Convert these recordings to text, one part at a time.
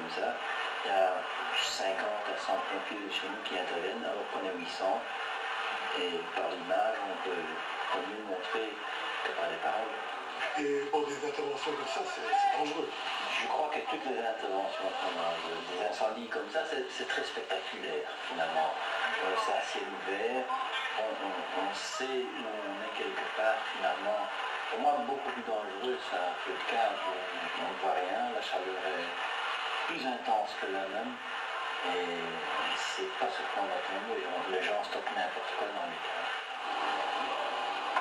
comme ça. Il y a 50 à 100 pompiers de chez nous qui interviennent, alors qu'on est 800. Et par l'image, on peut mieux montrer que par les paroles. Et pour des interventions comme ça, c'est dangereux. Je crois que toutes les interventions qu'on a, des incendies comme ça, c'est très spectaculaire finalement. C'est à ciel ouvert, on sait où on est quelque part finalement. Pour moi, beaucoup plus dangereux, ça, que le cave où on ne voit rien, la chaleur est plus intense que la même. Et c'est pas ce qu'on va tomber, les gens stockent n'importe quoi dans les caves.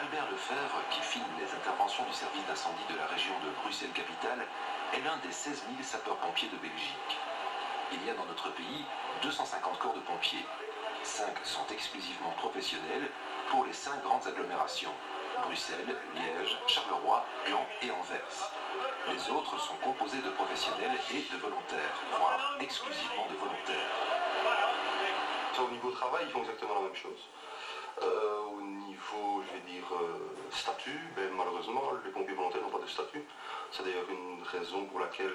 Albert Lefebvre, qui filme les interventions du service d'incendie de la région de Bruxelles-Capitale, est l'un des 16 000 sapeurs-pompiers de Belgique. Il y a dans notre pays 250 corps de pompiers. 5 sont exclusivement professionnels pour les 5 grandes agglomérations: Bruxelles, Liège, Charleroi, Gand et Anvers. Les autres sont composés de professionnels et de volontaires, voire exclusivement de volontaires. Au niveau travail, ils font exactement la même chose. Au niveau, je vais dire, statut, ben, malheureusement, les pompiers volontaires n'ont pas de statut. C'est d'ailleurs une raison pour laquelle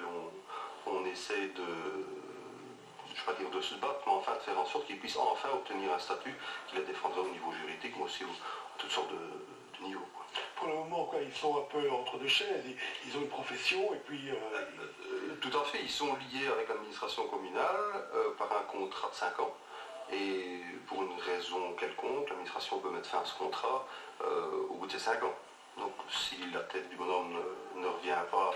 on essaie de, je ne vais pas dire de se battre, mais enfin de faire en sorte qu'ils puissent enfin obtenir un statut qui les défendra au niveau juridique, mais aussi à toutes sortes de niveaux. Quoi. Pour le moment, quoi, ils sont un peu entre deux chaises, ils ont une profession et puis... Tout à fait, ils sont liés avec l'administration communale par un contrat de 5 ans. Et pour une raison quelconque, l'administration peut mettre fin à ce contrat au bout de ces 5 ans. Donc si la tête du bonhomme ne revient pas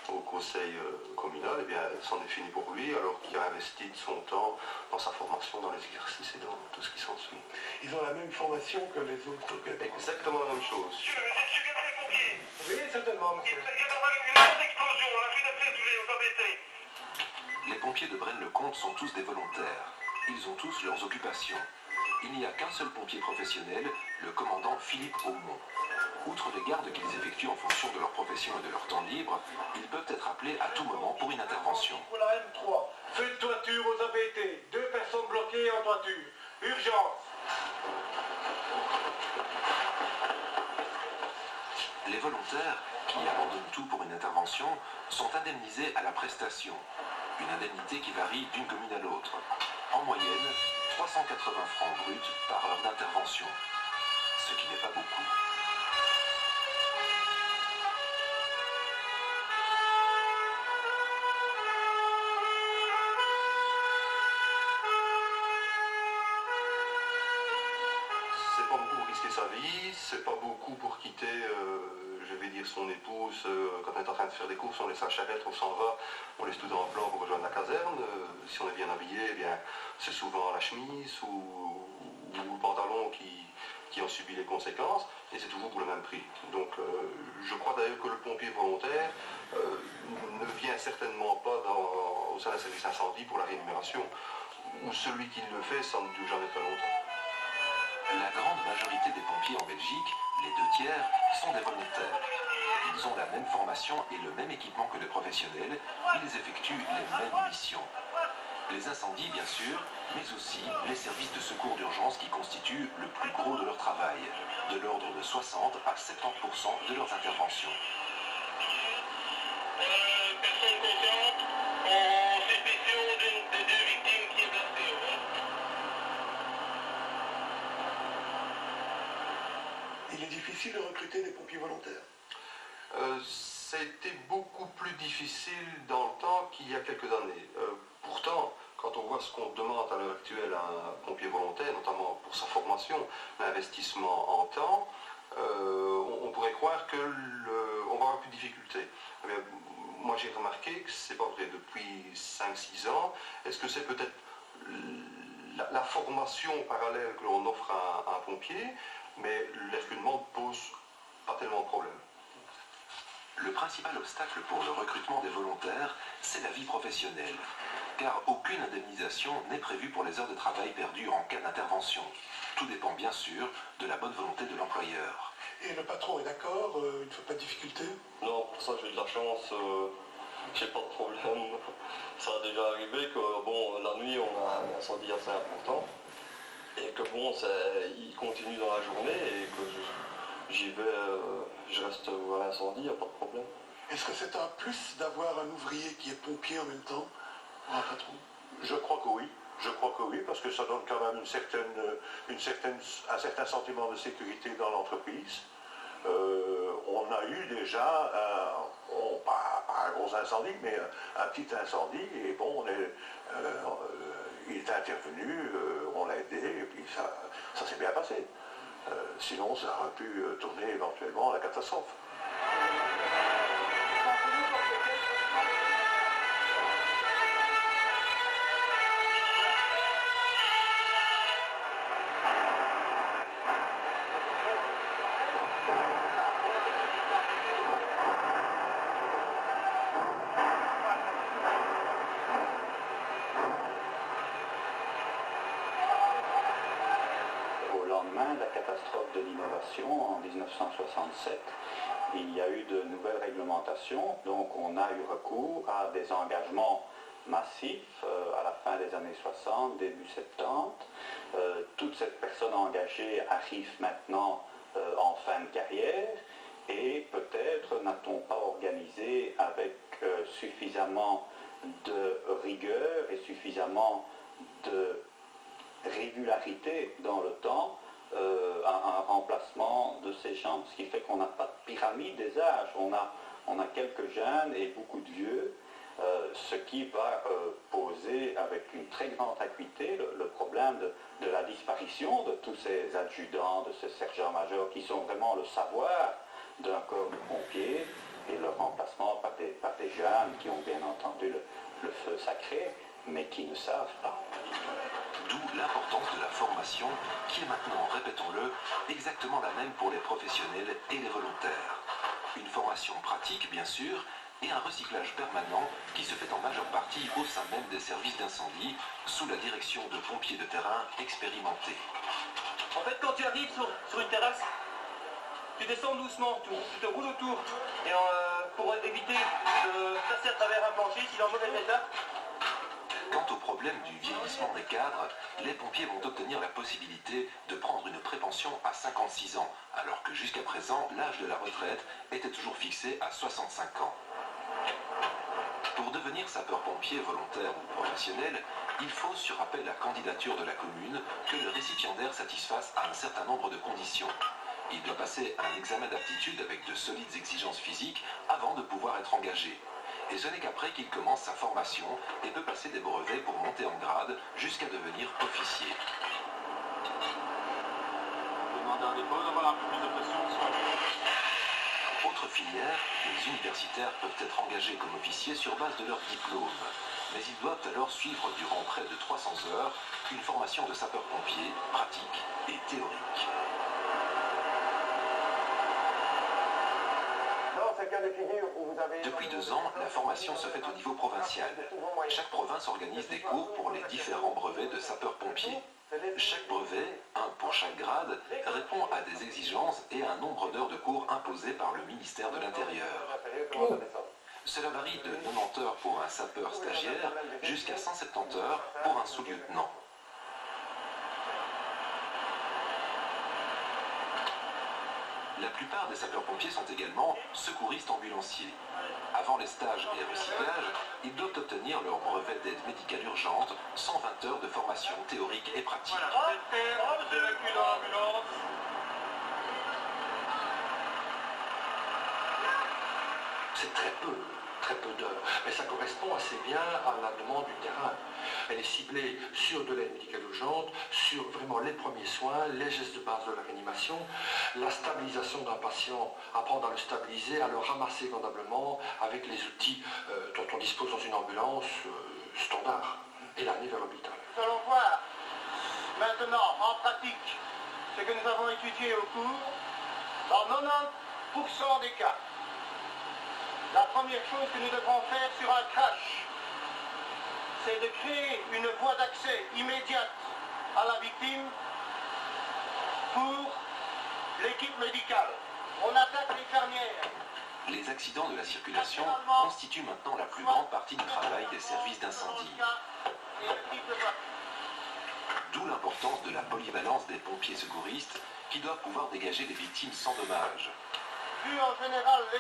au conseil communal, eh bien c'en est fini pour lui, alors qu'il a investi de son temps dans sa formation, dans les exercices et dans tout ce qui s'ensuit. Ils ont la même formation que les autres. Exactement la même chose. Monsieur le pompier. Oui, certainement, monsieur. Il y a une grande explosion, la rue d'après aux ABT. Les pompiers de Braine-le-Comte sont tous des volontaires. Ils ont tous leurs occupations. Il n'y a qu'un seul pompier professionnel, le commandant Philippe Aumont. Outre les gardes qu'ils effectuent en fonction de leur profession et de leur temps libre, ils peuvent être appelés à tout moment pour une intervention. Pour la M3, feu de toiture aux ABT, 2 personnes bloquées en toiture. Urgence. Les volontaires, qui abandonnent tout pour une intervention, sont indemnisés à la prestation. Une indemnité qui varie d'une commune à l'autre. En moyenne, 380 francs bruts par heure d'intervention, ce qui n'est pas beaucoup. C'est pas beaucoup pour risquer sa vie, c'est pas beaucoup pour quitter, je vais dire, son épouse quand on est en train de faire des courses, on laisse la charrette, on s'en va, on laisse tout en plan pour rejoindre la caserne. Si on est bien habillé, eh bien, c'est souvent la chemise ou le pantalon qui en subit les conséquences, et c'est toujours pour le même prix. Donc je crois d'ailleurs que le pompier volontaire ne vient certainement pas au sein d'un service incendie pour la rémunération, ou celui qui le fait, ça ne dure jamais très longtemps. La grande majorité des pompiers en Belgique, les 2 tiers, sont des volontaires. Ils ont la même formation et le même équipement que les professionnels, ils effectuent les mêmes missions. Les incendies, bien sûr, mais aussi les services de secours d'urgence qui constituent le plus gros de leur travail, de l'ordre de 60 à 70% de leurs interventions. Personne consciente, en suspicion des 2 victimes qui est blessée. Il est difficile de recruter des pompiers volontaires. Ça a été beaucoup plus difficile dans le temps qu'il y a quelques années. Pourtant, quand on voit ce qu'on demande à l'heure actuelle à un pompier volontaire, notamment pour sa formation, l'investissement en temps, on pourrait croire qu'on va avoir plus de difficultés. Mais moi j'ai remarqué que c'est pas vrai depuis 5-6 ans. Est-ce que c'est peut-être la formation parallèle que l'on offre à un pompier, mais les recrutements ne posent pas tellement de problème. Le principal obstacle pour le recrutement des volontaires, c'est la vie professionnelle, car aucune indemnisation n'est prévue pour les heures de travail perdues en cas d'intervention. Tout dépend bien sûr de la bonne volonté de l'employeur. Et le patron est d'accord, il ne fait pas de difficulté? Non, pour ça j'ai de la chance, j'ai pas de problème. Ça a déjà arrivé que bon, la nuit on a un incendie assez important et que bon, il continue dans la journée et que j'y vais, je reste à l'incendie, il n'y a pas de problème. Est-ce que c'est un plus d'avoir un ouvrier qui est pompier en même temps? On n'a pas trop. Je crois que oui. Je crois que oui, parce que ça donne quand même un certain sentiment de sécurité dans l'entreprise. On a eu déjà, pas un gros incendie, mais un petit incendie, et bon, il est intervenu, on l'a aidé, et puis ça s'est bien passé. Sinon, ça aurait pu tourner éventuellement à la catastrophe. Au lendemain de la catastrophe de l'innovation en 1967, il y a eu de nouvelles réglementations, donc on a eu recours à des engagements massifs à la fin des années 60, début 70. Toute cette personne engagée arrive maintenant en fin de carrière et peut-être n'a-t-on pas organisé avec suffisamment de rigueur et suffisamment de régularité dans le temps un remplacement de ces gens, ce qui fait qu'on n'a pas de pyramide des âges, on a quelques jeunes et beaucoup de vieux, ce qui va poser avec une très grande acuité le problème de la disparition de tous ces adjudants, de ces sergents-majors qui sont vraiment le savoir d'un corps de pompiers et leur remplacement par des jeunes qui ont bien entendu le feu sacré, mais qui ne savent pas. D'où l'importance de la formation, qui est maintenant, répétons-le, exactement la même pour les professionnels et les volontaires. Une formation pratique, bien sûr, et un recyclage permanent qui se fait en majeure partie au sein même des services d'incendie, sous la direction de pompiers de terrain expérimentés. En fait, quand tu arrives sur une terrasse, tu descends doucement, tu te roules autour, et pour éviter de passer à travers un plancher, s'il est en mauvais état. Quant au problème du vieillissement des cadres, les pompiers vont obtenir la possibilité de prendre une prépension à 56 ans, alors que jusqu'à présent, l'âge de la retraite était toujours fixé à 65 ans. Pour devenir sapeur-pompier volontaire ou professionnel, il faut, sur appel à candidature de la commune, que le récipiendaire satisfasse à un certain nombre de conditions. Il doit passer un examen d'aptitude avec de solides exigences physiques avant de pouvoir être engagé. Et ce n'est qu'après qu'il commence sa formation et peut passer des brevets pour monter en grade jusqu'à devenir officier. Autre filière, les universitaires peuvent être engagés comme officiers sur base de leur diplôme. Mais ils doivent alors suivre durant près de 300 heures une formation de sapeur-pompier pratique et théorique. Depuis 2 ans, la formation se fait au niveau provincial. Chaque province organise des cours pour les différents brevets de sapeurs-pompiers. Chaque brevet, un pour chaque grade, répond à des exigences et à un nombre d'heures de cours imposées par le ministère de l'Intérieur. Cela varie de 90 heures pour un sapeur stagiaire jusqu'à 170 heures pour un sous-lieutenant. La plupart des sapeurs-pompiers sont également secouristes ambulanciers. Avant les stages et recyclages, ils doivent obtenir leur brevet d'aide médicale urgente, 120 heures de formation théorique et pratique. C'est très peu d'heures, mais ça correspond assez bien à la demande du terrain. Elle est ciblée sur de l'aide médicale urgente, sur vraiment les premiers soins, les gestes de base de la réanimation, la stabilisation d'un patient, apprendre à le stabiliser, à le ramasser convenablement avec les outils dont on dispose dans une ambulance standard et l'amener vers l'hôpital. Nous allons voir maintenant en pratique ce que nous avons étudié au cours dans 90% des cas. La première chose que nous devrons faire sur un crash, c'est de créer une voie d'accès immédiate à la victime pour l'équipe médicale. On attaque l'infirmière. Les accidents de la circulation constituent maintenant la plus grande partie du travail des services d'incendie. D'où l'importance de la polyvalence des pompiers secouristes qui doivent pouvoir dégager des victimes sans dommage.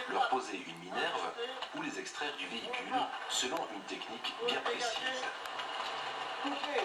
Leur poser une minerve ou les extraire du véhicule selon une technique bien précise. Touchez.